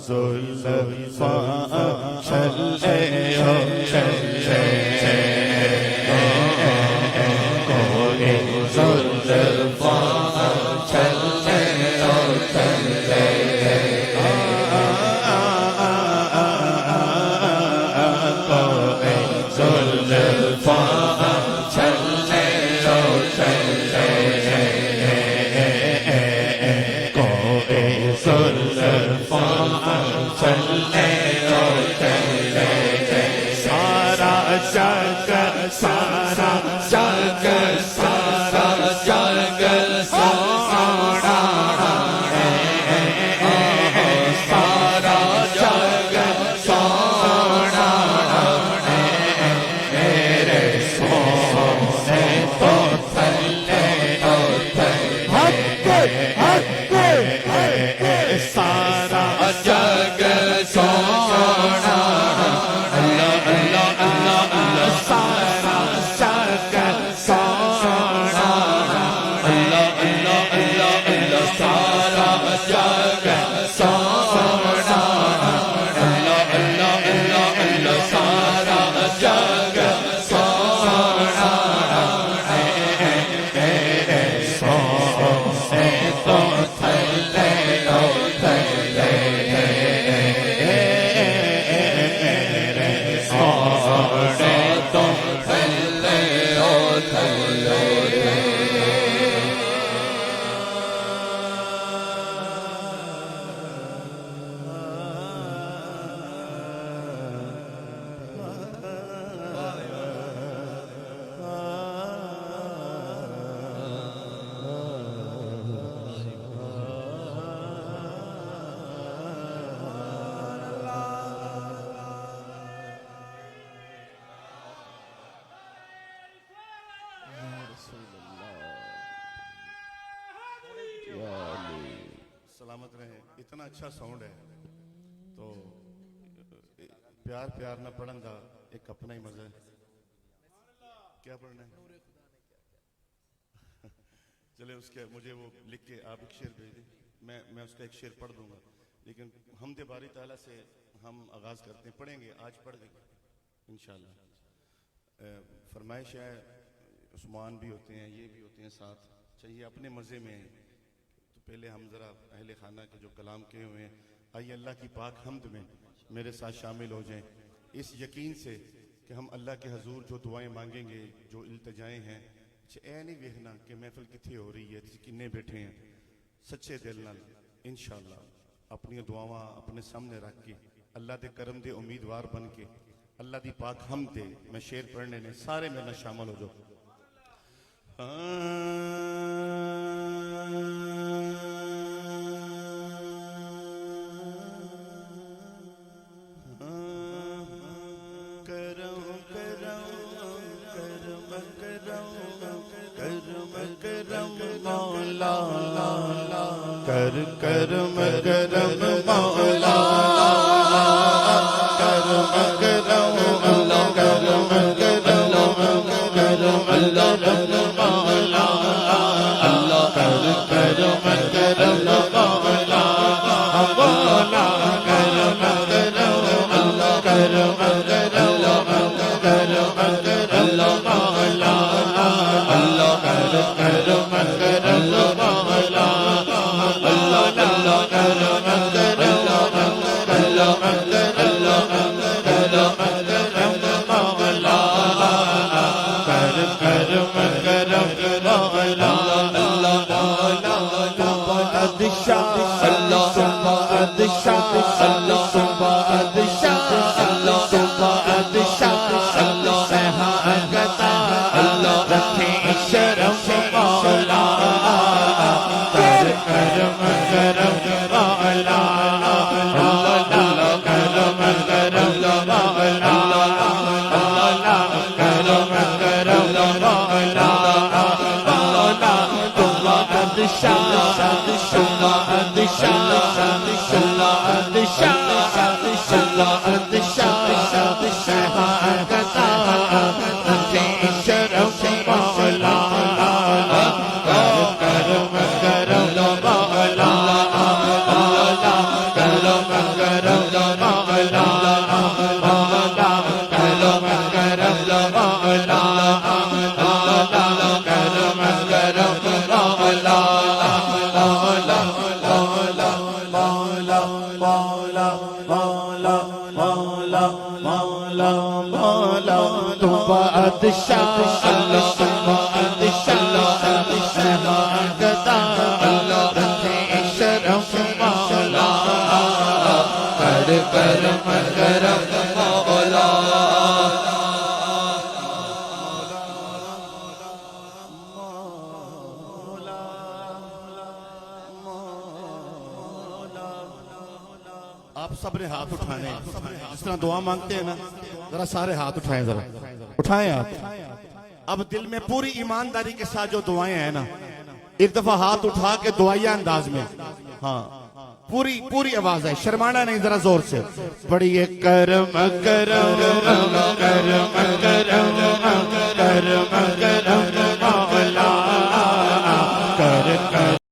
زلفاء چلے ہو چلے کوئی زلفاء چلے ہو چلے سارا جگ سارا جگ سونا سارا جگ سونا میرے سونے تو تھلے سارا جگ سونا سلامت رہے. اتنا اچھا ساؤنڈ ہے تو پیار پیار نہ پڑھن دا ایک اپنا ہی مزہ ہے. کیا پڑھنا ہے؟ چلے اس کے مجھے وہ لکھ کے آپ ایک شعر بھیج دیں, میں اس کا ایک شعر پڑھ دوں گا, لیکن حمد باری تعالیٰ سے ہم آغاز کرتے ہیں. پڑھیں گے, آج پڑھ دیں گے انشاءاللہ. فرمائش ہے, عثمان بھی ہوتے ہیں, یہ بھی ہوتے ہیں ساتھ, چاہیے اپنے مزے میں. تو پہلے ہم ذرا اہل خانہ کے جو کلام کہے ہوئے ہیں, آئیے اللہ کی پاک حمد میں میرے ساتھ شامل ہو جائیں, اس یقین سے کہ ہم اللہ کے حضور جو دعائیں مانگیں گے, جو التجائیں ہیں, اے نہیں ویکھنا کہ محفل کتھے ہو رہی ہے, کنے بیٹھے ہیں, سچے دل نال انشاءاللہ اپنی دعاواں اپنے سامنے رکھ کے اللہ دے کرم دے امیدوار بن کے اللہ دی پاک حمد دے میں شعر پڑھنے نے سارے میرے شامل ہو جاؤ. کرم کرم مولا کرم کرم اللہ کرم کرم اللہ مولا اللہ کرم کرم مولا مولا کرم کرم اللہ کرم کرم اللہ مولا اللہ کرم کرم مولا کرم بادشاہ اللہ بادشاہ گدا رکھے شرم مولا کر کرم کرم مولا آپ سب نے ہاتھ اٹھانے جس طرح دعا مانگتے ہیں نا ذرا سارے ہاتھ اٹھائیں ذرا اٹھائیں آپ اب دل میں پوری ایمانداری کے ساتھ جو دعائیں ہیں نا ایک دفعہ ہاتھ اٹھا کے دعائیہ انداز میں ہاں پوری آواز ہے شرمانا نہیں ذرا زور سے بڑی کرم کرم کرم کرم کرم کرم مولا کر